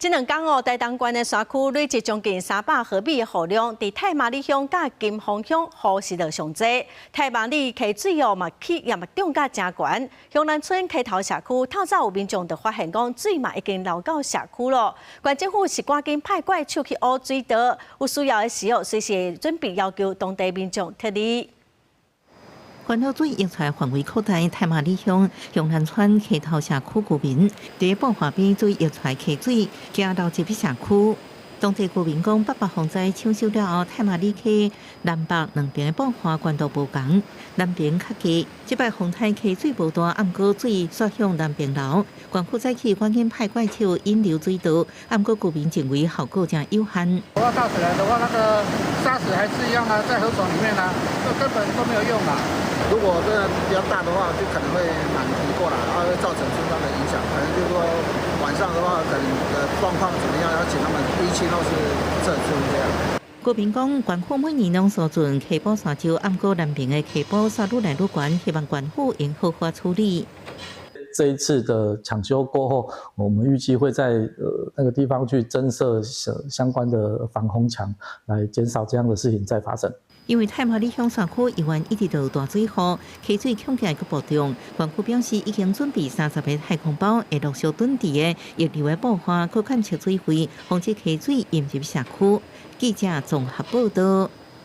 这两天哦，台东县的山区累积将近300毫米的雨量，伫太麻里乡甲金峰乡雨势就上济。太麻里溪水哦嘛起也嘛涨甲真悬。乡南村溪头社区透早有民众就发现讲水嘛已经流到社区了。县政府是赶紧派怪手去乌水道，有需要的时候随时准备要求当地民众撤离。环河水溢出来范围扩大，太麻里乡乡南村溪头社区居民伫爆发边水溢出来溪水，行到这批社区。当地居民讲，北北风灾抢修了后，太麻里溪南北两边的爆发关度无同，南边较低。这摆风台溪水无大，暗过水刷向南边流。县府早起赶紧派怪手引流水道，暗过居民认为效果真有限。大水来的话，那个沙石还是一样啊，在河床里面啊，这根本都没有用啊。如果真的比较大的话，就可能会满堤过来，然后会造成村庄的影响。可能就是说晚上的话，可能状况怎么样，要请他们一起都是撤出这样。居民讲，县府每年拢所准溪埔山州暗过南边的溪埔沙愈来愈悬，希望县府应好好处理。这一次的抢修过后，我们预计会在那个地方去增设相关的防洪墙，来减少这样的事情再发生。因为太麻里乡山区以湾一直都有大水雨，溪水抢起来个暴涨，县府表示已经准备30个太空包，会陆续蹲地的逆流的爆发，可看测水费，防止溪水淹入社区。记者综合报道。